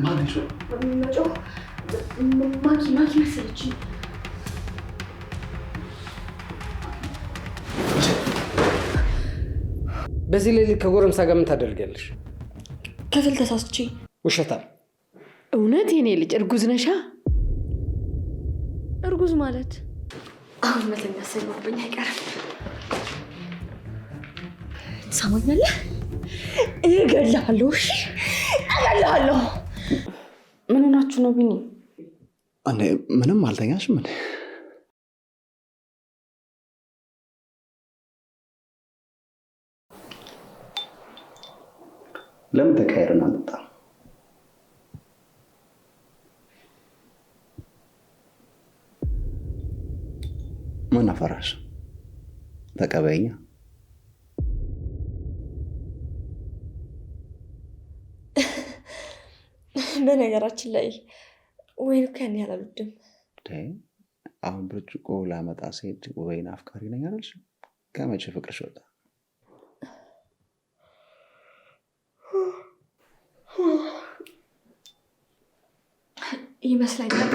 ማን ይሾ ማኪ መሰለችኝ። በዚህ ሌሊት ከጎረምሳ ጋር ምን ታደርጊያለሽ? ክፍል ተሳስቼ። ውሸታም። እውነት የኔ ልጅ እርጉዝ ነሻ? እርጉዝ ማለት አሁን መተኛ ሰይሞብኝ አይቀርም። ትሰማኛለህ? እገልሃለሁ። እሺ እገልሃለሁ። ምን ሆናችሁ ነው ቢኒ? አንዴ ምንም አልተኛሽም እንዴ? ለምን ተቀያየርን አንጠጣ? ምን አፈራሽ? ተቀበይኛ። በነገራችን ላይ ወይን እኮ ያን ያህል አልወድም። አሁን ብርጭቆ ላመጣ ስሄድ ወይን አፍቃሪ ነኝ አላልሽ? ከመቼ ፍቅርሽ ወጣ? ይመስለኛል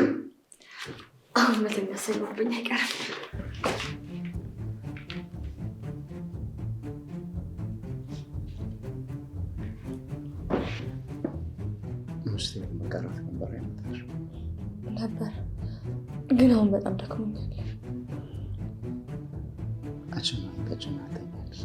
አሁን መተኛ ሰይሞብኝ አይቀርም። ምስቴ መቀረት ነበር አይመጣሽ ነበር፣ ግን አሁን በጣም ደክሞኛል። አችማ ከጭና ተኛለሽ።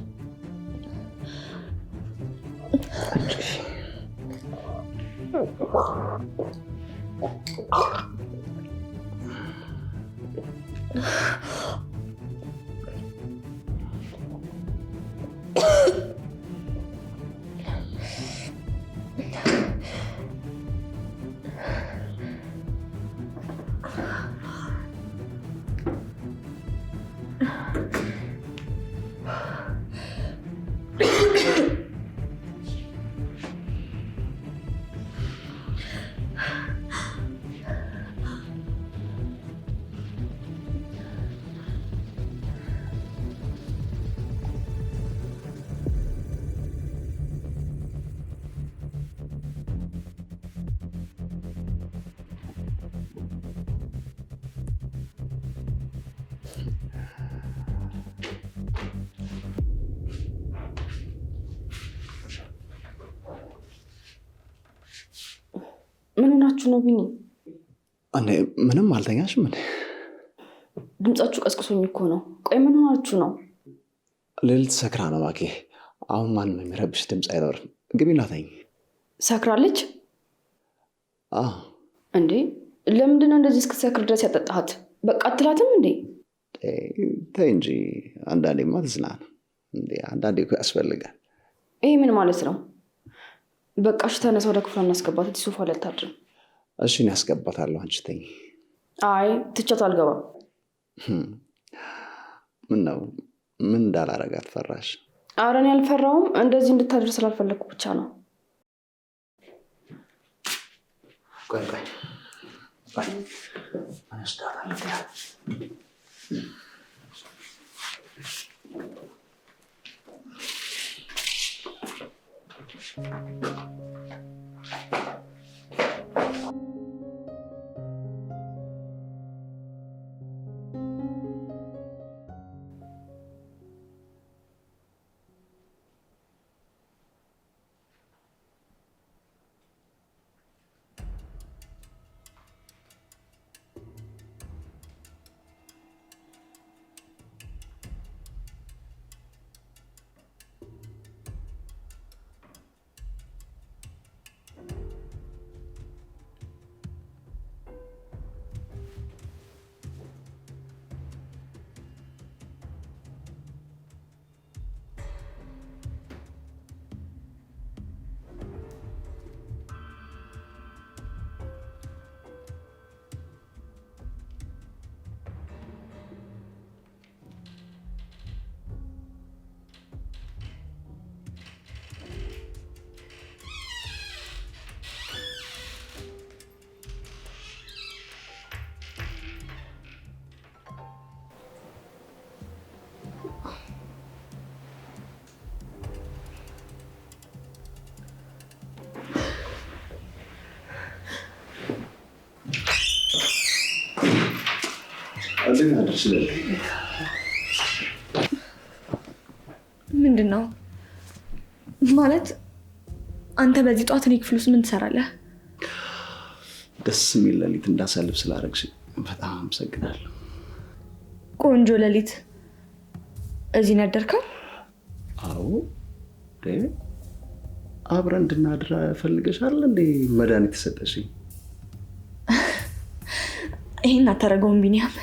ምን ሆናችሁ ነው ቢኒ? አንዴ ምንም አልተኛሽም እንዴ? ድምጻችሁ ቀስቅሶኝ እኮ ነው። ቆይ ምን ሆናችሁ ነው? ሌሊት ሰክራ ነው ማኪ። አሁን ማንም የሚረብሽ ድምፅ አይኖርም። ግቢና ተኝ። ሰክራለች እንዴ? ለምንድን ነው እንደዚህ እስክትሰክር ድረስ ያጠጣሃት? በቃ አትላትም እንዴ? ተይ እንጂ አንዳንዴማ ትዝናና እንዴ። አንዳንዴ እኮ ያስፈልጋል። ይሄ ምን ማለት ነው? በቃ እሺ ተነሳ፣ ወደ ክፍሏ እናስገባት። እዚህ ሶፋ ላይ አታድርም። እሺ እኔ አስገባታለሁ፣ አንቺ ተኝ። አይ ትቻት አልገባም። ምን ነው ምን እንዳላረጋት ፈራሽ? ኧረ እኔ አልፈራሁም። እንደዚህ እንድታደር ስላልፈለግኩ ብቻ ነው። ቆይ አንስታታለሁ። ምንድን ነው ማለት? አንተ በዚህ ጠዋት እኔ ክፍል ውስጥ ምን ትሰራለህ? ደስ የሚል ሌሊት እንዳሳልፍ ስላደረግሽ በጣም አመሰግናለሁ። ቆንጆ ሌሊት እዚህ ነው ያደርከው? አዎ። አብረን እንድናድር ፈልገሻል እንዴ? መድኃኒት ተሰጠሽኝ። ይሄን አታደርገውም ቢኒያም።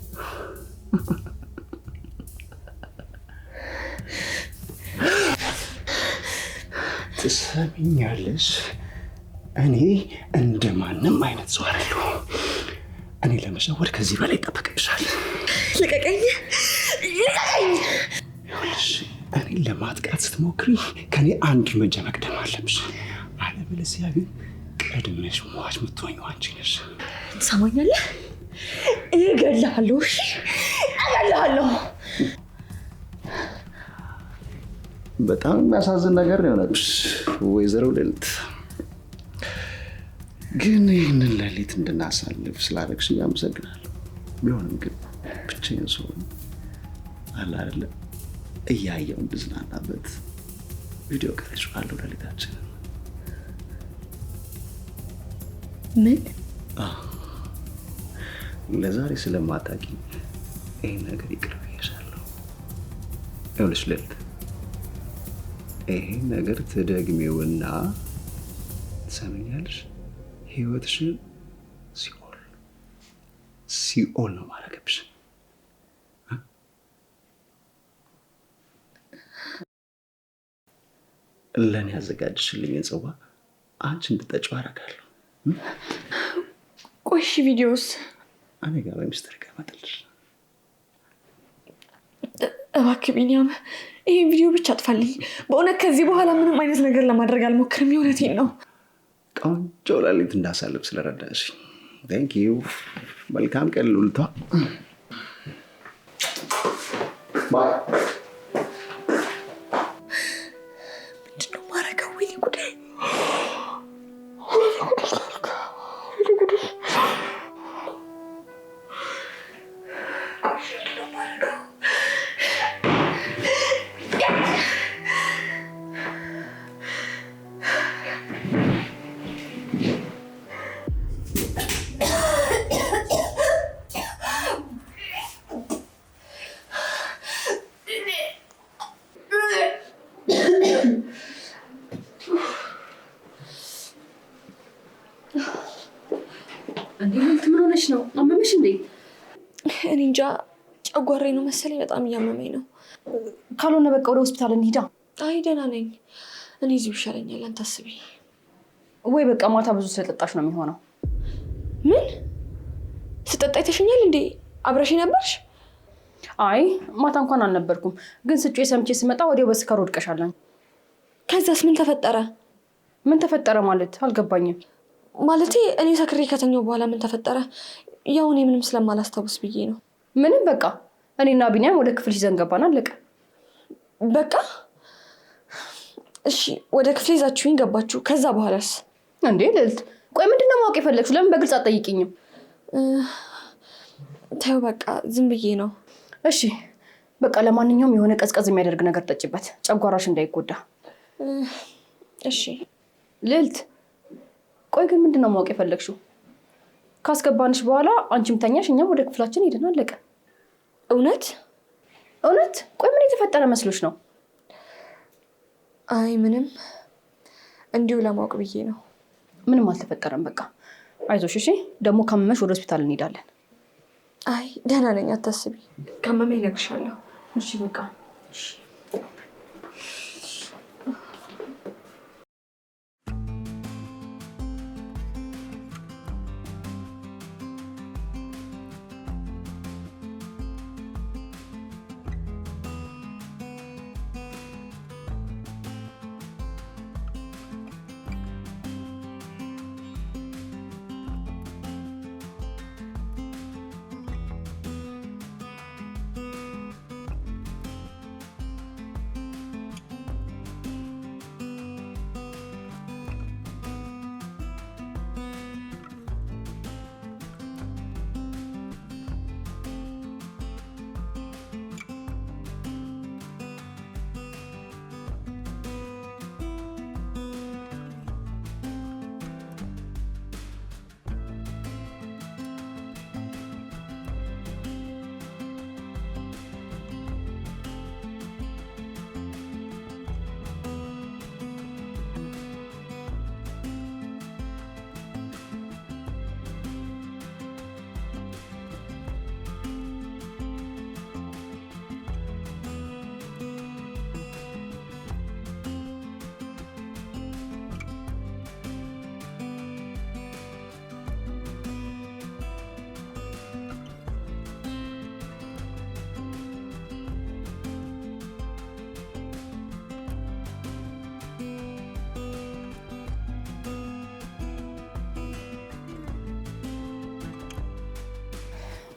ትሰሚኛለሽ? እኔ እንደማንም አይነት ሰው አይደለሁም። እኔ ለመሸወድ ከዚህ በላይ ይጠበቅብሻል። ልቀቀኝ! ይኸውልሽ እኔን ለማጥቃት ስትሞክሪ ከኔ አንድ እርምጃ መቅደም አለብሽ። አለበለዚያ ግን ቀድመሽ ሟች የምትሆኚው አንቺ ነሽ። ትሰማኛለህ? እገድልሃለሁ። እሺ እገድልሃለሁ። በጣም የሚያሳዝን ነገር ነው የሆነብሽ ወይዘሮ ሌሊት። ግን ይህንን ሌሊት እንድናሳልፍ ስላደረግሽኝ አመሰግናለሁ። ቢሆንም ግን ብቻዬን ስሆን አለ አይደለ እያየሁ እንድዝናናበት ቪዲዮ ቀርጬዋለሁ ሌሊታችንን። ምን? ለዛሬ ስለማታውቂ ይህን ነገር ይቅር ብዬሻለሁ። ይኸውልሽ ሌሊት፣ ይሄን ነገር ትደግሚውና ትሰሚኛለሽ፣ ህይወትሽን ሲኦል ነው ማረገብሽ። ለእኔ ያዘጋጅሽልኝን ጽዋ አንቺ እንድጠጪው አደርጋለሁ። ቆይ እሺ፣ ቪዲዮስ? እኔ ጋር በሚስጥር ይቀመጥልሽ። እባክህ ቢኒያም ይሄን ቪዲዮ ብቻ አጥፋልኝ። በእውነት ከዚህ በኋላ ምንም አይነት ነገር ለማድረግ አልሞክርም። የእውነቴን ነው። ቆንጆ ሌሊት እንዳሳልፍ ስለረዳሽ ቴንክ ዩ። መልካም ቀን ሉልቷ። ምንድን ነው ማረገው? ወይኔ ጉዴ! ነው? አመመሽ እንዴ? እኔ እንጃ ጨጓራዬ ነው መሰለኝ፣ በጣም እያመመኝ ነው። ካልሆነ በቃ ወደ ሆስፒታል እንሂዳ። አይ ደህና ነኝ እኔ፣ እዚሁ ይሻለኛል። አንተ አስቢ። ወይ በቃ ማታ ብዙ ስለጠጣሽ ነው የሚሆነው። ምን ስጠጣ ይተሽኛል እንዴ? አብረሽ ነበርሽ? አይ ማታ እንኳን አልነበርኩም፣ ግን ስጮ ሰምቼ ስመጣ ወዲያው በስካር ወድቀሻለሁ። ከዛስ ምን ተፈጠረ? ምን ተፈጠረ ማለት አልገባኝም። ማለቴ እኔ ሰክሬ ከተኛው በኋላ ምን ተፈጠረ? ያው እኔ ምንም ስለማላስታውስ ብዬ ነው። ምንም በቃ እኔና ቢኒያም ወደ ክፍል ይዘን ገባን፣ አለቀ በቃ። እሺ ወደ ክፍል ይዛችሁኝ ገባችሁ፣ ከዛ በኋላስ? እንዴ ልዕልት፣ ቆይ ምንድነው ማወቅ የፈለግሽው? ለምን በግልጽ አትጠይቂኝም? ተይው በቃ ዝም ብዬ ነው። እሺ በቃ ለማንኛውም የሆነ ቀዝቀዝ የሚያደርግ ነገር ጠጭበት፣ ጨጓራሽ እንዳይጎዳ። እሺ ልዕልት፣ ቆይ ግን ምንድነው ማወቅ የፈለግሽው? ካስገባንሽ በኋላ አንቺም ተኛሽ፣ እኛም ወደ ክፍላችን ሄደን አለቀ። እውነት እውነት? ቆይ ምን የተፈጠረ መስሎሽ ነው? አይ ምንም፣ እንዲሁ ለማወቅ ብዬ ነው። ምንም አልተፈጠረም። በቃ አይዞሽ። እሺ ደግሞ ካመመሽ ወደ ሆስፒታል እንሄዳለን። አይ ደህና ነኝ፣ አታስቢ። ካመመኝ እነግርሻለሁ። እሺ በቃ እሺ።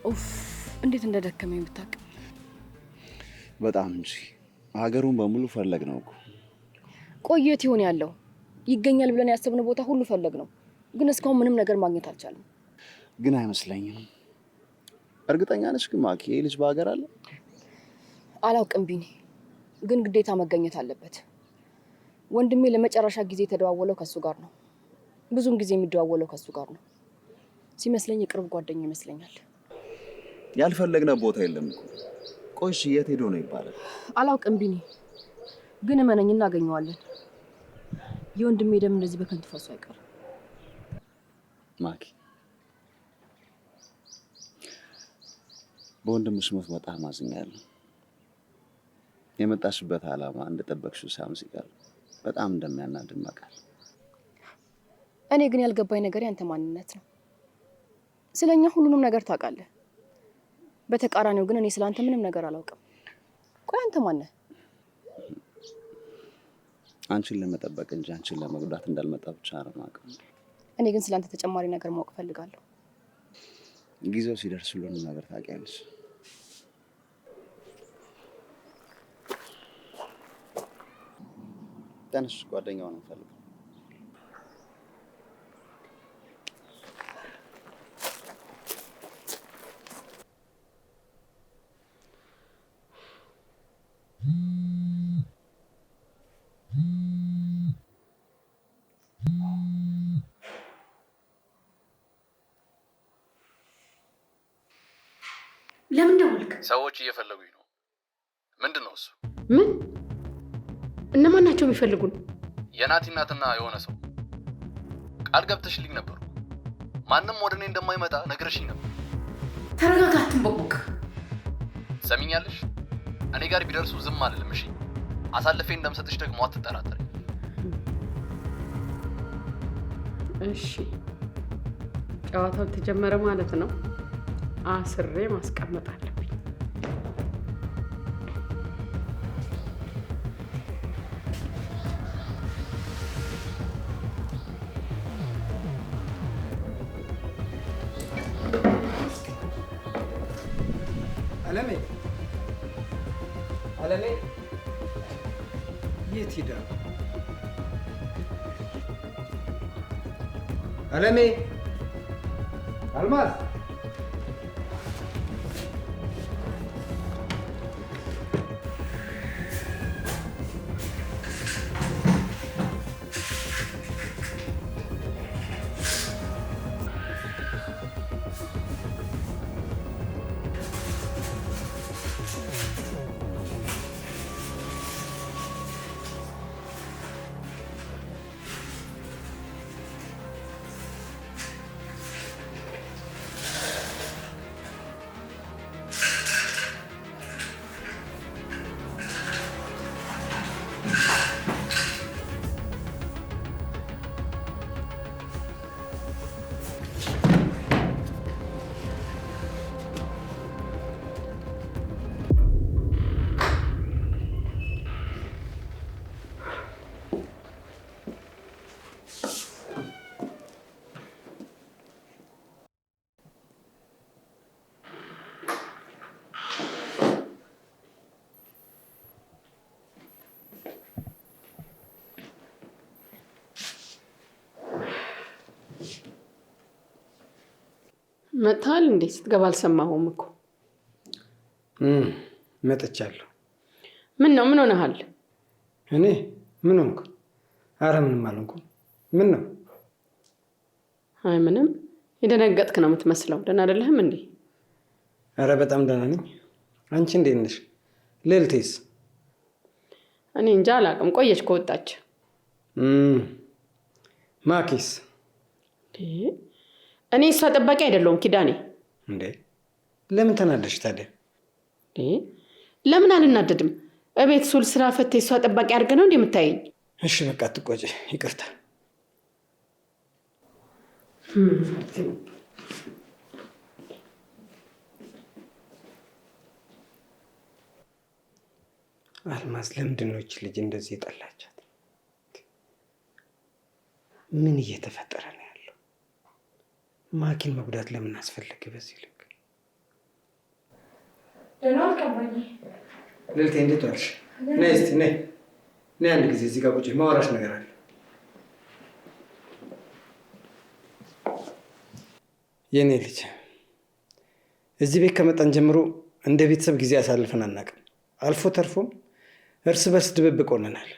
ኡፍ እንዴት እንደደከመኝ ብታውቅ። በጣም እንጂ ሀገሩን በሙሉ ፈለግ ነው እኮ። ቆየት ይሆን ያለው ይገኛል ብለን ያሰብነው ቦታ ሁሉ ፈለግ ነው፣ ግን እስካሁን ምንም ነገር ማግኘት አልቻለም። ግን አይመስለኝም። እርግጠኛ ነሽ ግን ማኪ ይሄ ልጅ በሀገር አለ? አላውቅም ቢኒ፣ ግን ግዴታ መገኘት አለበት። ወንድሜ ለመጨረሻ ጊዜ የተደዋወለው ከሱ ጋር ነው። ብዙም ጊዜ የሚደዋወለው ከሱ ጋር ነው ሲመስለኝ፣ የቅርብ ጓደኛ ይመስለኛል። ያልፈለግነው ቦታ የለም እኮ። ቆይ እሺ የት ሄዶ ነው ይባላል? አላውቅም ቢኒ፣ ግን እመነኝ እናገኘዋለን። የወንድሜ ደም እንደዚህ በከንቱ ፈሶ አይቀርም። ማኪ በወንድምሽ ሞት በጣም አዝኛለሁ። የመጣሽበት ዓላማ እንደጠበቅሽው ሳይሆን ሲቀር በጣም እንደሚያናድድ አውቃለሁ። እኔ ግን ያልገባኝ ነገር ያንተ ማንነት ነው። ስለኛ ሁሉንም ነገር ታውቃለህ። በተቃራኒው ግን እኔ ስላንተ ምንም ነገር አላውቅም። ቆይ አንተ ማን ነህ? አንቺን ለመጠበቅ እንጂ አንቺን ለመጉዳት እንዳልመጣ ብቻ ነው የማውቀው። እኔ ግን ስላንተ ተጨማሪ ነገር ማወቅ ፈልጋለሁ። ጊዜው ሲደርስ ሁሉንም ነገር ታውቂያለሽ። ተነሽ፣ ጓደኛው ነው ፈልገው። ለምን ደወልክ? ሰዎች እየፈለጉኝ ነው። ምንድን ነው እሱ? ምን? እነማን ናቸው የሚፈልጉን? የናቲ እናትና የሆነ ሰው ቃል ገብተሽልኝ ነበር። ማንም ወደ እኔ እንደማይመጣ ነግረሽኝ ነበር። ተረጋጋ፣ አትንቦቅቦቅ። ሰሚኛለሽ? እኔ ጋር ቢደርሱ ዝም አልልም። እሺ? አሳልፌ እንደምሰጥሽ ደግሞ አትጠራጠሪ። እሺ፣ ጨዋታው ተጀመረ ማለት ነው። አስሬ ማስቀመጥ አለብኝ። አለሜ አለሜ፣ የት ሄዳ? አለሜ፣ አልማዝ፣ መጥተሃል እንዴ? ስትገባ አልሰማሁም እኮ። መጥቻለሁ። ምን ነው? ምን ሆነሃል? እኔ ምን ሆንኩ? አረ ምንም አልሆንኩም። ምን ነው? አይ ምንም። የደነገጥክ ነው የምትመስለው። ደህና አይደለህም እንዴ? አረ በጣም ደህና ነኝ። አንቺ እንዴት ነሽ? ልዕልቴስ? እኔ እንጃ አላውቅም። ቆየች ከወጣች። ማኪስ? እኔ እሷ ጠባቂ አይደለሁም ኪዳኔ። እንዴ ለምን ተናደሽ ታዲያ? ለምን አልናደድም? እቤት ሱል ስራ ፈቴ እሷ ጠባቂ አድርገ ነው እንዴ የምታየኝ? እሺ በቃ አትቆጪ፣ ይቅርታ። አልማዝ ለምንድን ነው እቺ ልጅ እንደዚህ የጠላቻት? ምን እየተፈጠረ ነው ያለው? ማኪን መጉዳት ለምን አስፈለገ በዚህ ልክ? ደህና አልቀባኝ። ልልቴ እንዴት ዋልሽ? ነይ እስኪ ነይ አንድ ጊዜ እዚህ ጋር ቁጭ ማወራሽ ነገር አለ። የኔ ልጅ እዚህ ቤት ከመጣን ጀምሮ እንደ ቤተሰብ ጊዜ አሳልፈን አናውቅም። አልፎ ተርፎም እርስ በርስ ድብብቅ ሆነናል።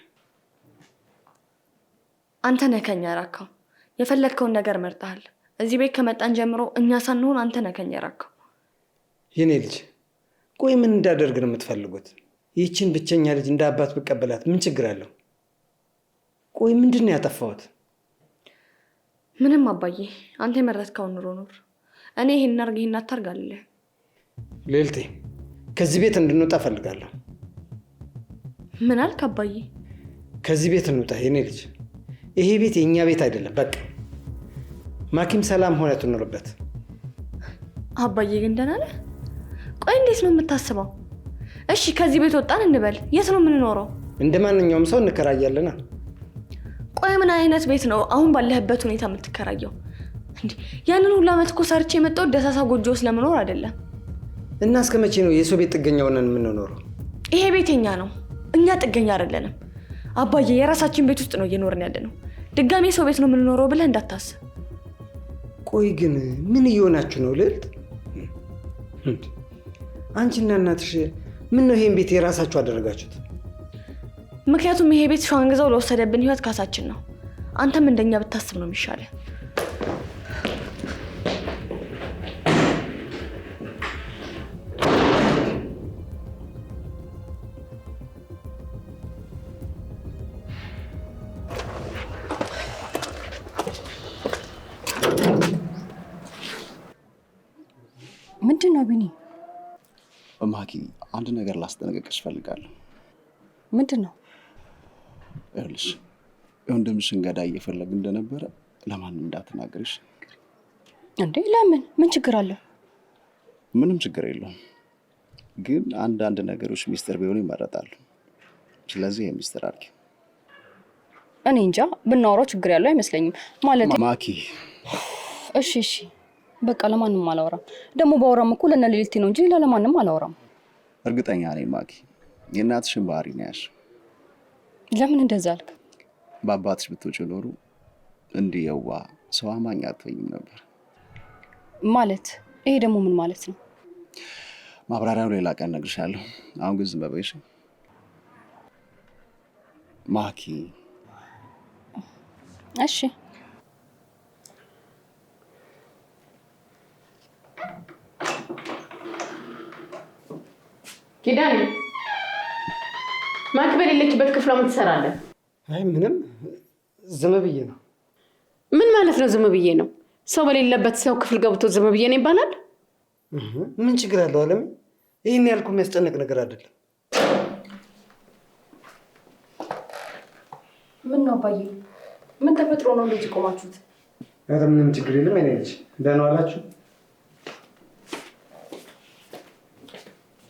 አንተ ነህ ከኛ ያራካው። የፈለግከውን ነገር መርጠሃል። እዚህ ቤት ከመጣን ጀምሮ እኛ ሳንሆን አንተ ነህ ከኛ ያራካው። የኔ ልጅ ቆይ ምን እንዳደርግ ነው የምትፈልጉት? ይህችን ብቸኛ ልጅ እንደ አባት ብቀበላት ምን ችግር አለው? ቆይ ምንድን ነው ያጠፋሁት? ምንም አባዬ፣ አንተ የመረጥከውን ኑሮ ኑር። እኔ ይሄን አርግ ይሄን አታርግ አልልህ። ልልቴ ከዚህ ቤት እንድንወጣ እፈልጋለሁ። ምን አልክ አባዬ? ከዚህ ቤት እንውጣ የኔ ልጅ። ይሄ ቤት የእኛ ቤት አይደለም። በቃ ማኪም ሰላም ሆነ ትኖርበት። አባዬ ግን ደህና ነህ? ቆይ እንዴት ነው የምታስበው? እሺ ከዚህ ቤት ወጣን እንበል፣ የት ነው የምንኖረው? እንደ ማንኛውም ሰው እንከራያለና። ቆይ ምን አይነት ቤት ነው አሁን ባለህበት ሁኔታ የምትከራየው? እንዴ ያንን ሁሉ ዓመት እኮ ሰርቼ የመጣው ደሳሳ ጎጆ ውስጥ ለመኖር አይደለም። እና እስከ መቼ ነው የሰው ቤት ጥገኛ ሆነን የምንኖረው? ይሄ ቤት የኛ ነው፣ እኛ ጥገኛ አይደለንም። አባዬ የራሳችን ቤት ውስጥ ነው እየኖርን ያለ ነው። ድጋሜ ሰው ቤት ነው የምንኖረው ብለህ እንዳታስብ። ቆይ ግን ምን እየሆናችሁ ነው ልዕልት? አንቺና እናትሽ ምን ነው ይሄን ቤት የራሳችሁ አደረጋችሁት? ምክንያቱም ይሄ ቤት ሸዋንግዛው ለወሰደብን ህይወት ካሳችን ነው። አንተም እንደኛ ብታስብ ነው የሚሻለው። ምንድን ነው ቢኒ? ማኪ አንድ ነገር ላስጠነቅቅሽ እፈልጋለሁ። ምንድን ነው? ይኸውልሽ የወንድምሽን ገዳይ እየፈለግ እንደነበረ ለማንም እንዳትናገሪሽ። እንዴ ለምን? ምን ችግር አለ? ምንም ችግር የለውም፣ ግን አንዳንድ ነገሮች ሚስጥር ቢሆኑ ይመረጣሉ። ስለዚህ የሚስጥር አድርጊ። እኔ እንጃ፣ ብናወራው ችግር ያለው አይመስለኝም። ማለት ማኪ እሺ በቃ ለማንም አላወራም። ደግሞ ባወራም እኮ ለእነ ሌሊት ነው እንጂ ለማንም አላወራም። እርግጠኛ ነኝ ማኪ የእናትሽን ባህሪ ነው ያልሽ። ለምን እንደዛ አልክ? በአባትሽ ብትወጪ ኖሩ እንዲህ የዋህ ሰው አማኝ አትሆኝም ነበር። ማለት ይሄ ደግሞ ምን ማለት ነው? ማብራሪያው ሌላ ቀን እነግርሻለሁ። አሁን ግን ዝም በይሽ ማኪ። እሺ ኪዳኔ ማኪ በሌለችበት ክፍሏ ምን ትሰራለህ? አይ ምንም፣ ዝም ብዬ ነው። ምን ማለት ነው ዝም ብዬ ነው? ሰው በሌለበት ሰው ክፍል ገብቶ ዝም ብዬ ነው ይባላል? ምን ችግር አለው አለም? ይህን ያልኩ የሚያስጨንቅ ነገር አይደለም። ምን ነው አባዬ? ምን ተፈጥሮ ነው እንደዚህ ቆማችሁት? ኧረ ምንም ችግር የለም። አይኔ ልጅ ደህና ዋላችሁ?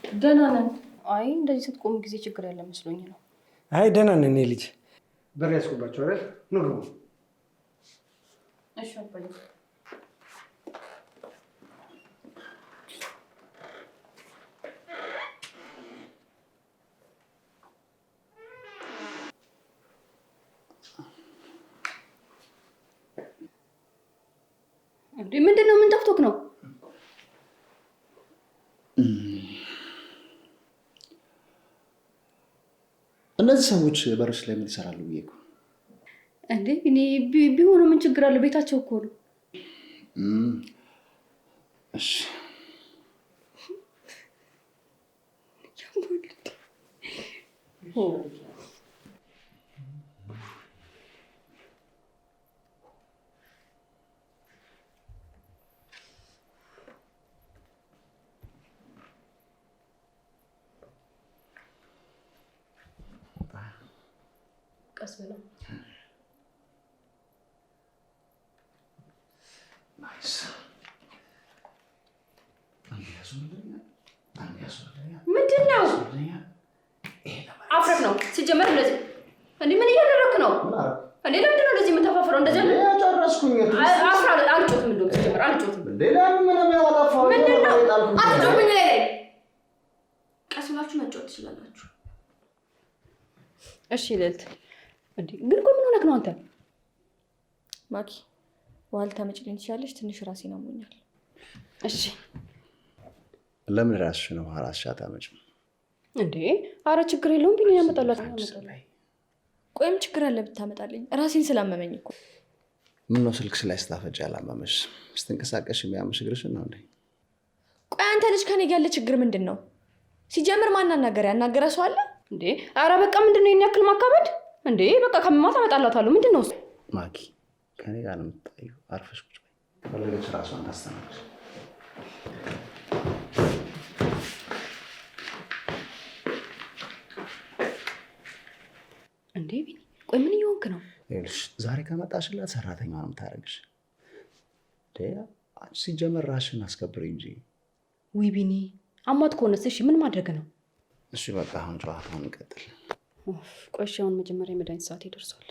ደህና ነን። አይ እንደዚህ ስትቆሙ ጊዜ ችግር ያለ መስሎኝ ነው። አይ ደህና ነን። እኔ ልጅ በር ያስቆባችሁ አይደል? ኑ ግቡ። እሺ አባዬ። እንዴ ምንድነው? ምን ጠፍቶክ ነው? እነዚህ ሰዎች በርሽ ላይ ምን ይሰራሉ ብዬ እኮ። እንዴ እኔ ቢሆኑ ምን ችግር አለ? ቤታቸው እኮ ነው። እሺ ቀስ ብለው ናይስ። ምንድን ነው? አፍረክ ነው ሲጀመር። እንደዚህ እንዴ ምን እያደረክ ነው እንዴ? ለምንድን ነው እንደዚህ የምተፋፈረው? እንደዚህ ነው ያጨረስኩኝ። አፍራ አልጮትም። እንደውም ሲጀመር አልጮትም። እንዴ ለምን ምን ያወጣፋው? ምንድን ነው አትጮትም? ላይ ከፍላችሁ መጫወት ትችላላችሁ። እሺ ልዕልት። ግን ቆይ ምን ሆነህ ነው አንተ? ማኪ ውሃ ልታመጪልኝ ትችያለሽ? ትንሽ ራሴን አሞኛል። እሺ። ለምን ራስሽን ውሃ ራስሽ አታመጭም እንዴ? አረ ችግር የለውም ቢኒ ያመጣላት። ቆይም ችግር አለ ብታመጣልኝ? ራሴን ስላመመኝ እኮ። ምን ነው ስልክ ላይ ስታፈጭ ያላመመሽ? ስትንቀሳቀሽ የሚያምሽ እግርሽን ነው እንዴ? ቆይ አንተ ልጅ ከኔ ጋር ያለ ችግር ምንድን ነው? ሲጀምር ማን አናገረ? ያናገረ ሰው አለ እንዴ? አረ በቃ ምንድን ነው የኔ ያክል ማካበድ እንዴ? በቃ ከመማት አመጣላታለሁ። ምንድን ነው ማኪ? ከኔ ጋር ነው የምትጣዩ። አርፈሽ ቁጭ በይ። ፈለገች ራሷን ታስተናግድ። እንዴ ቢኒ፣ ቆይ ምን እየሆንክ ነው? ይኸውልሽ ዛሬ ከመጣሽላት ሰራተኛ ነው የምታደርግሽ። ሲጀመር ራስሽን አስከብሪ እንጂ። ውይ ቢኒ፣ አሟት ከሆነስ እሺ ምን ማድረግ ነው? እሺ በቃ አሁን ጨዋታውን እንቀጥል። ቆይ እሺ፣ አሁን መጀመሪያ የመድኃኒት ሰዓት ይደርሷል።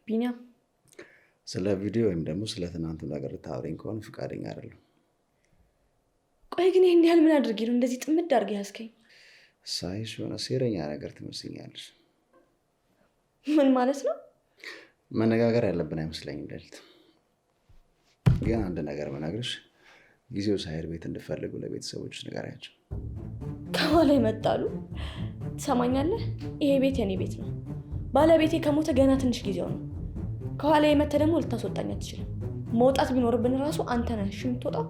ቢኒያ፣ ስለ ቪዲዮ ወይም ደግሞ ስለ ትናንቱ ነገር ልታወሪኝ ከሆነ ፈቃደኛ አይደለም። ቆይ ግን ይህን ያህል ምን አድርጌ ነው እንደዚህ ጥምድ አድርጌ ያዝከኝ? ሳይሽ የሆነ ሴረኛ ነገር ትመስኛለሽ። ምን ማለት ነው? መነጋገር ያለብን አይመስለኝም ልዕልት። ግን አንድ ነገር ብነግርሽ ጊዜው ሳይሄድ ቤት እንድፈልጉ ለቤተሰቦች ንገሪያቸው። ከኋላ ይመጣሉ። ትሰማኛለህ? ይሄ ቤት የኔ ቤት ነው። ባለቤቴ ከሞተ ገና ትንሽ ጊዜው ነው። ከኋላ የመተ ደግሞ ልታስወጣኝ አትችልም። መውጣት ቢኖርብን ራሱ አንተ ነህ የምትወጣው።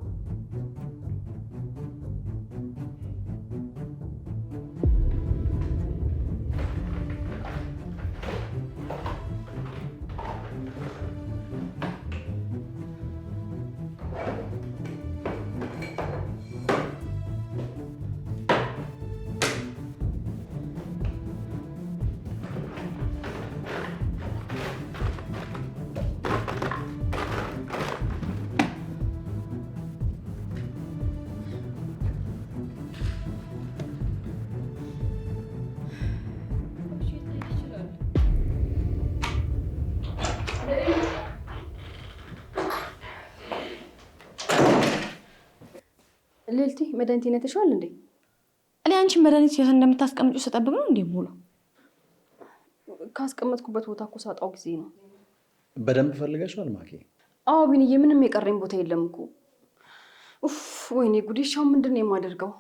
ልዕልት፣ መድኃኒት ነትሻል እንዴ? እኔ አንቺን መድኃኒት የት እንደምታስቀምጪው ስጠብቅ ነው እንዴ ሙሉ? ካስቀመጥኩበት ቦታ እኮ ሳጣው ጊዜ ነው። በደንብ ፈልገሽዋል ማኪ? አዎ ቢንዬ፣ ምንም የቀረኝ ቦታ የለም እኮ። ኡፍ ወይኔ ጉዴ! ሻው ምንድን ነው የማደርገው?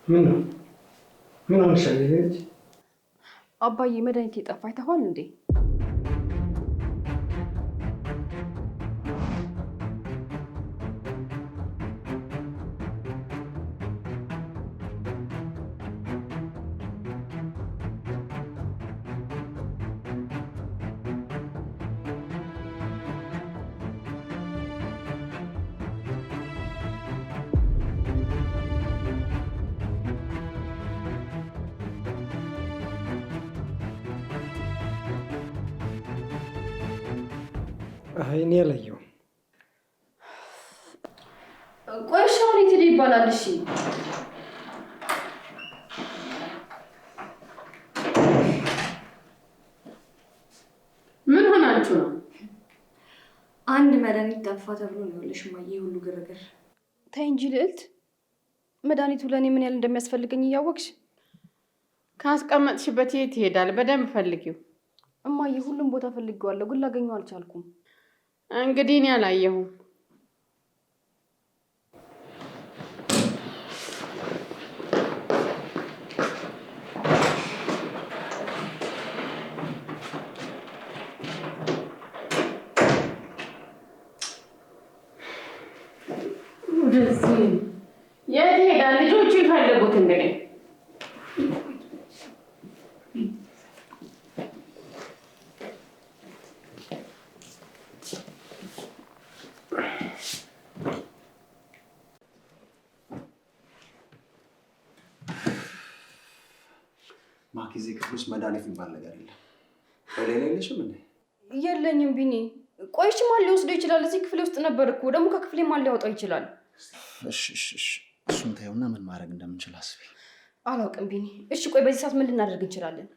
ምን ሆነሻል ልጅ? አባዬ መድኃኒት የጠፋ አይተኸዋል እንዴ? እኔ አላየሁም። ቆይ እሺ፣ አሁን የት ሄደ ይባላል? እሺ ምን ሆናችሁ ነው? አንድ መድኃኒት ጠፋ ተብሎ ነው ያለሽ ማየ ሁሉ ግርግር። ተይ እንጂ ልዕልት፣ መድኃኒቱ ለእኔ ምን ያህል እንደሚያስፈልገኝ እያወቅሽ። ካስቀመጥሽበት የት ይሄዳል? በደንብ ፈልጊው። እማዬ ሁሉም ቦታ ፈልጌዋለሁ፣ ግን ላገኘው አልቻልኩም። እንግዲህ እኔ አላየሁም። የት ይሄዳል? ልጆቹ ይፈልጉት እንግዲህ። ማኪ እዚህ ክፍል ውስጥ መድኃኒት የሚባል ነገር የለም። በሌላ የለሽም እንዴ? የለኝም ቢኒ። ቆይሽ ማን ሊወስደው ይችላል? እዚህ ክፍሌ ውስጥ ነበር እኮ። ደግሞ ከክፍሌ ማን ሊያወጣው ይችላል? እሺ እሱን ተይውና ምን ማድረግ እንደምንችል አስቢ። አላውቅም ቢኒ። እሺ ቆይ በዚህ ሰዓት ምን ልናደርግ እንችላለን?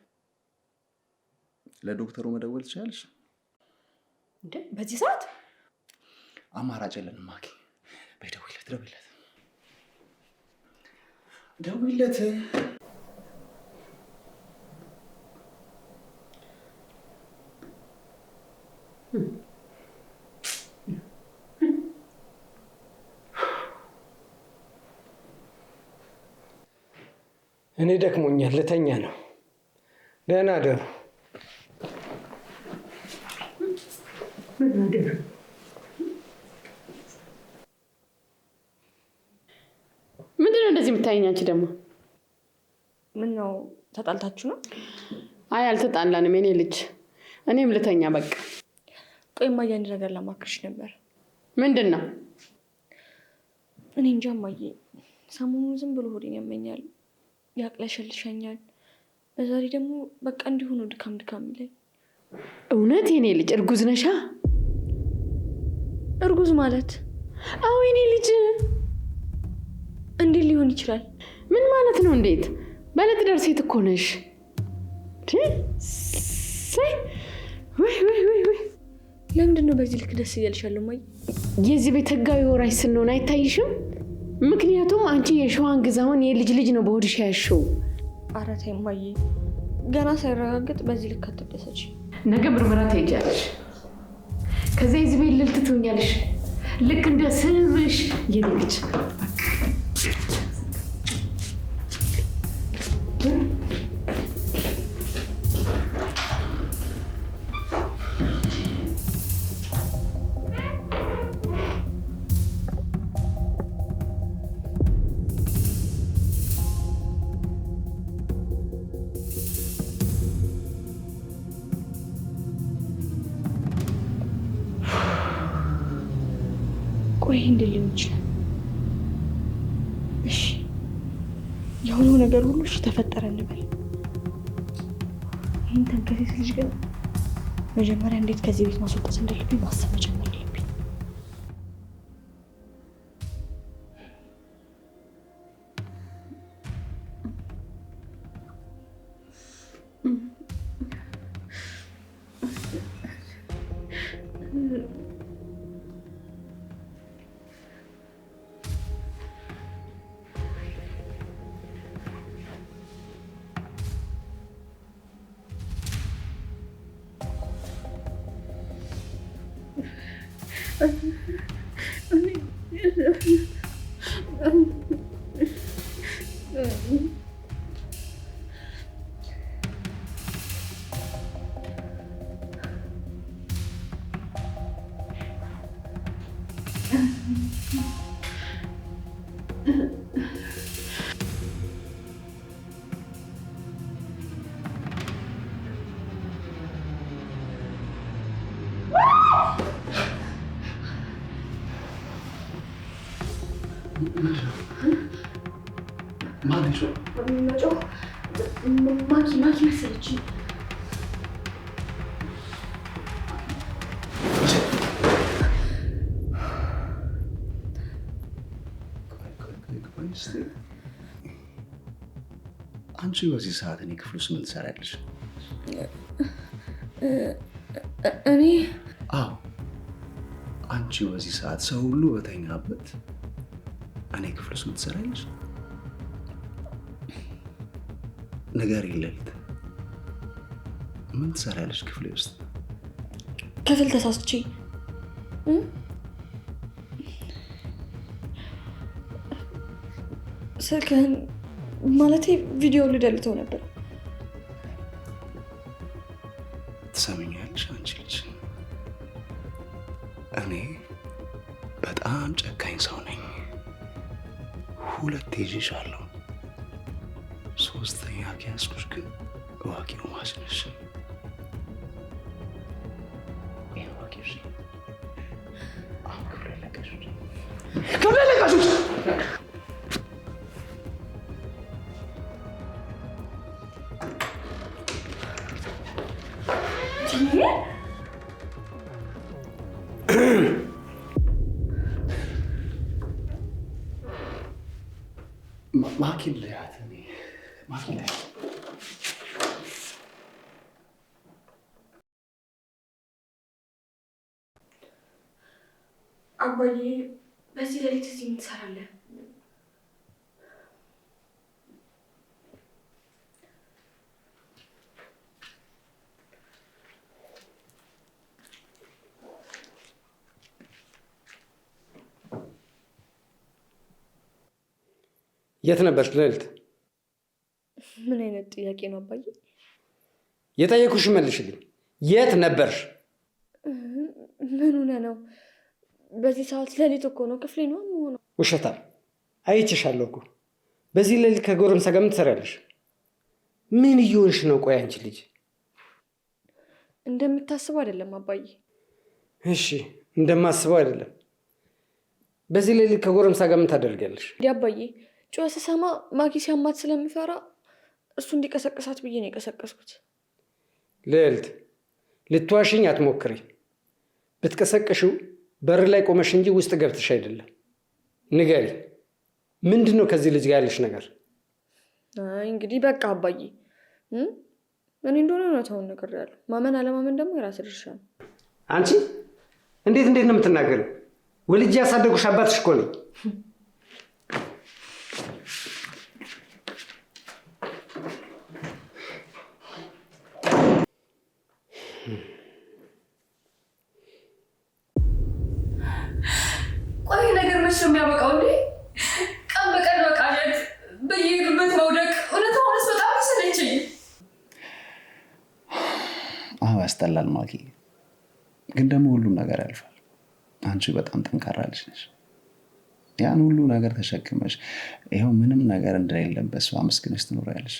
ለዶክተሩ መደወል ትችላለሽ እንዴ? በዚህ ሰዓት አማራጭ የለንም ማኪ። በይ ደውይለት። እኔ ደክሞኛል፣ ልተኛ ነው። ደህና ደሩ። ምንድነው እንደዚህ የምታየኝ አንቺ ደግሞ? ምን ነው ተጣልታችሁ ነው? አይ አልተጣላንም የኔ ልጅ። እኔም ልተኛ በቃ። ቆይ እማዬ አንድ ነገር ላማክርሽ ነበር። ምንድን ነው? እኔ እንጃ እማዬ፣ ሰሞኑን ዝም ብሎ ሆዴን ያመኛል፣ ያቅለሸልሸኛል። በዛሬ ደግሞ በቃ እንዲሁ ነው ድካም ይለኝ። እውነት የኔ ልጅ እርጉዝ ነሻ? እርጉዝ ማለት? አዎ የኔ ልጅ። እንዴት ሊሆን ይችላል? ምን ማለት ነው እንዴት? ባለትዳር ሴት እኮ ነሽ። ወይ ለምንድን ነው በዚህ ልክ ደስ እያልሻለሁ እማዬ? የዚህ ቤት ህጋዊ ወራሽ ስንሆን አይታይሽም? ምክንያቱም አንቺ የሸዋን ግዛውን የልጅ ልጅ ነው በሆድሽ ያሽው። ኧረ ተይ እማዬ፣ ገና ሳይረጋገጥ በዚህ ልክ አትደሰች። ነገ ምርመራ ትሄጃለሽ። ከዚያ የዚህ ቤት ልዕልት ትሆኛለሽ፣ ልክ እንደ ስምሽ የኔ ልጅ። ቆይ እንዴት ሊሆን ይችላል? እሺ የሆነው ነገር ሁሉ እሺ ተፈጠረ እንበል። ይህን ተንከሴት ልጅ ግን መጀመሪያ እንዴት ከዚህ ቤት ማስወጣት እንዳለብኝ ማሰብ መጀመር አለብኝ። ማነሽ? ማኪ መሰለች። አንቺ በዚህ ሰዓት እኔ ክፍል ውስጥ ምን ትሰሪያለሽ? እኔ? አዎ አንቺ በዚህ ሰዓት ሰው ሁሉ በተኛበት እኔ ክፍል ውስጥ ምን ትሰሪያለሽ? ንገሪኝ ለሊት፣ ምን ትሰሪያለሽ ክፍሌ ውስጥ? ክፍል ተሳስቼ ስልክህን ማለቴ ቪዲዮ ልደልተው ነበር። ትሰምኛለሽ አንቺ ልጅ፣ እኔ በጣም ጨካኝ ሰው ነኝ። 2 ይዤሻለሁ፣ 3ኛ ከያዝኩሽ ግን እዋቂው ማስነሽ። ማኪን ልያት ማኪን ልያት አባዬ በዚህ ሌሊት እዚህ ምን ትሰራለህ? የት ነበርሽ ልዕልት? ምን አይነት ጥያቄ ነው አባዬ? የጠየኩሽ መልሽልኝ። የት ነበርሽ? ምን ሆነ ነው? በዚህ ሰዓት ሌሊት እኮ ነው። ክፍሌ ነው የምሆነው። ውሸታም! አይቼሻለሁ እኮ በዚህ ሌሊት ከጎረምሳ ጋር ምን ትሰሪያለሽ? ምን እየሆንሽ ነው? ቆይ አንቺ ልጅ እንደምታስበው አይደለም አባዬ። እሺ እንደማስበው አይደለም። በዚህ ሌሊት ከጎረምሳ ጋር ምን ታደርጊያለሽ? እንዲህ አባዬ ጩኸት ስሰማ ማኪ ሲያማት ስለምፈራ እሱ እንዲቀሰቅሳት ብዬ ነው የቀሰቀስኩት። ልዕልት ልትዋሽኝ አትሞክሪ። ብትቀሰቅሽው በር ላይ ቆመሽ እንጂ ውስጥ ገብተሽ አይደለም። ንገሪ፣ ምንድን ነው ከዚህ ልጅ ጋር ያለሽ ነገር? አይ እንግዲህ በቃ አባዬ እኔ እንደሆነ እውነታውን ነግሬያለሁ። ማመን አለማመን ደግሞ የራስ ድርሻ ነው። አንቺ እንዴት ነው የምትናገሪው? ወልጄ ያሳደጉሽ አባትሽ እኮ ነኝ። ቆይ ነገር መች ነው የሚያበቃው እንዴ? ቀን በቀን መቃዠት፣ በየሄዱበት መውደቅ። እውነታውንስ በጣም መሰለችኝ። አዎ ያስጠላል ማኪ፣ ግን ደግሞ ሁሉም ነገር ያልፋል። አንቺ በጣም ጠንካራ ልጅ ነሽ። ያን ሁሉ ነገር ተሸክመሽ ይኸው ምንም ነገር እንደሌለበት ሰው አመስግነሽ ትኖሪያለሽ።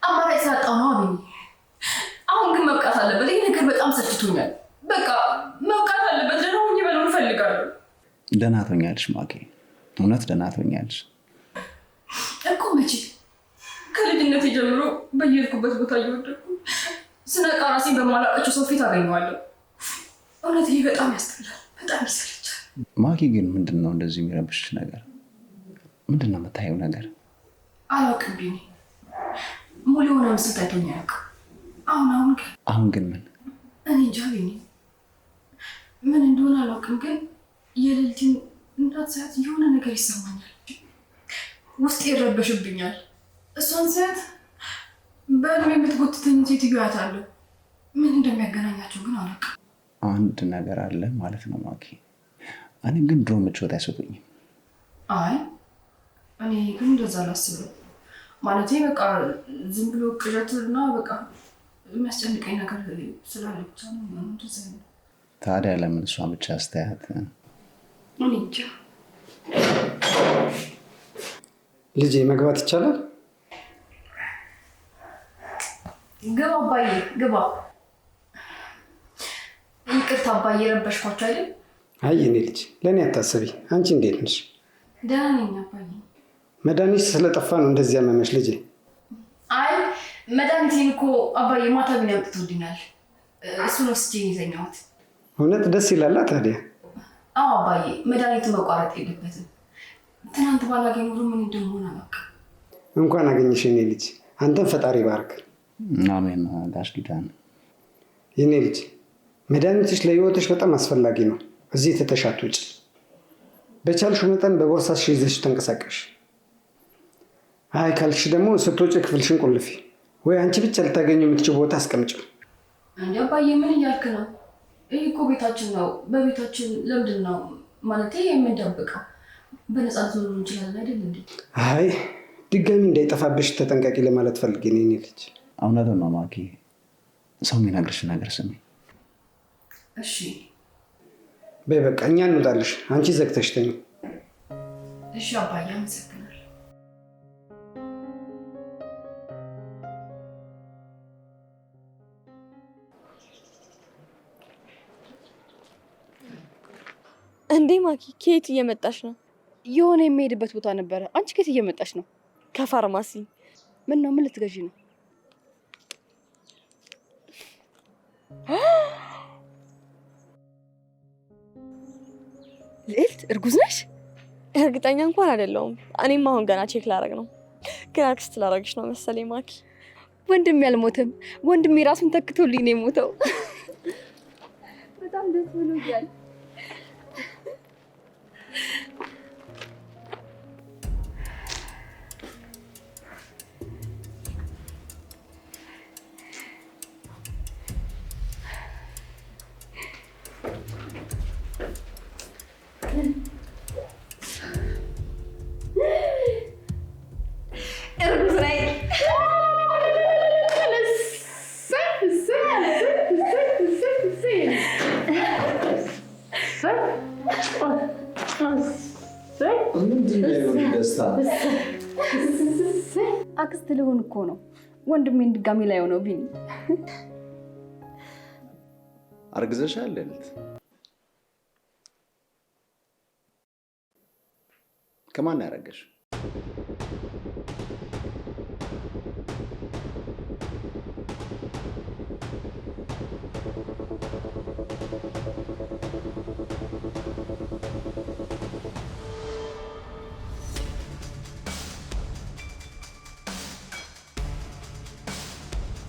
አማራጭ ሳጣው ነው አብኝ። አሁን ግን መብቃት አለበት። ይህ ነገር በጣም ሰልችቶኛል። በቃ መብቃት አለበት። ደህና ሁኚ በለው እፈልጋለሁ። ደህና ትሆኛለሽ ማኪ፣ እውነት ደህና ትሆኛለሽ እኮ። መቼ ከልጅነት ጀምሮ በየሄድኩበት ቦታ እየወደድኩ ስነቃ ራሴን በማላውቃቸው ሰው ፊት አገኘዋለሁ። እውነት ይሄ በጣም ያስጠላል፣ በጣም ይሰለቻል። ማኪ ግን ምንድን ነው እንደዚህ የሚረብሽሽ ነገር? ምንድን ነው የምታየው ነገር? አላውቅም ቢኒ፣ ሙሉ የሆነ ምስል ታይቶኝ አያውቅም። አሁን ግን ምን? እኔ እንጃ ቢኒ፣ ምን እንደሆነ አላውቅም፣ ግን የሌሊትን እናት ሳያት የሆነ ነገር ይሰማኛል። ውስጥ ይረበሽብኛል። እሷን ሳያት በእድሜ የምትጎትተኝ ሴትዮ አያታለሁ። ምን እንደሚያገናኛቸው ግን አላውቅም። አንድ ነገር አለ ማለት ነው ማኪ። እኔ ግን ድሮ ምቾት አይሰጡኝም። አይ እኔ ግን እንደዛ አላስብም። ማለቴ በቃ ዝም ብሎ ቅዠት እና በቃ የሚያስጨንቀኝ ነገር ስላለ ብቻ ነው። ታዲያ ለምን እሷን ብቻ አስተያየት? እኔ እንጃ። ልጄ መግባት ይቻላል? ግባ አባዬ ግባ። ይቅርታ አባዬ ረበሽኳቸው አይደል? አይ የኔ ልጅ ለእኔ አታስቢ። አንቺ እንዴት ነሽ? ደህና ነኝ አባዬ። መድኃኒት ስለጠፋ ነው እንደዚህ ያመመሽ ልጄ? አይ መድኃኒቴን እኮ አባዬ ማታ ቢኒ አምጥቶልኛል። እሱን ወስጄ የተኛሁት። እውነት ደስ ይላላ ታዲያ? አዎ አባዬ፣ መድኃኒቱ መቋረጥ የለበትም። ትናንት ባላገኝ ኖሮ ምን እንደሆነ አላውቅም። እንኳን አገኘሽ የኔ ልጅ። አንተን ፈጣሪ ባርክ። አሜን ጋሽ ኪዳን። የኔ ልጅ መድኃኒትሽ ለህይወትሽ በጣም አስፈላጊ ነው። እዚህ ትተሻት ውጭ። በቻልሹ መጠን በቦርሳሽ ይዘሽ ተንቀሳቀሽ። አይ ካልሽ ደግሞ ስትወጪ ክፍልሽን ቁልፊ፣ ወይ አንቺ ብቻ ልታገኙ የምትችል ቦታ አስቀምጪው። እንዲ አባዬ ምን እያልክ ነው? ይህ እኮ ቤታችን ነው። በቤታችን ለምንድን ነው ማለት የምንደብቀው? በነፃነት መኖር እንችላለን አይደል እንዴ? አይ ድጋሚ እንዳይጠፋብሽ ተጠንቀቂ ለማለት ፈልጌ ነው የኔ ልጅ። እውነቱን ነው ማኪ። ሰው የሚነግርሽ ነገር ስሚ እሺ? በይ በቃ እኛ እንውጣልሽ። አንቺ ዘግተሽ ተኝ። እሺ አባዬ አመሰግናለሁ። እንዴ ማኪ ከየት እየመጣሽ ነው? የሆነ የሚሄድበት ቦታ ነበረ። አንቺ ከየት እየመጣሽ ነው? ከፋርማሲ። ምን ነው? ምን ልትገዢ ነው? ልዕልት እርጉዝ ነሽ? እርግጠኛ እንኳን አይደለሁም። እኔም አሁን ገና ቼክ ላደርግ ነው። ግን አክስት ላደርግሽ ነው መሰለኝ ማኪ። ወንድሜ አልሞተም። ወንድሜ ራሱን ተክቶልኝ ነው የሞተው። በጣም ደስ ብሎኛል። አክስት ልሆን እኮ ነው። ወንድሜን ድጋሚ ላይ ሆነው ቢኒ አርግዘሻል ልዕልት? ከማን ያረገሽ?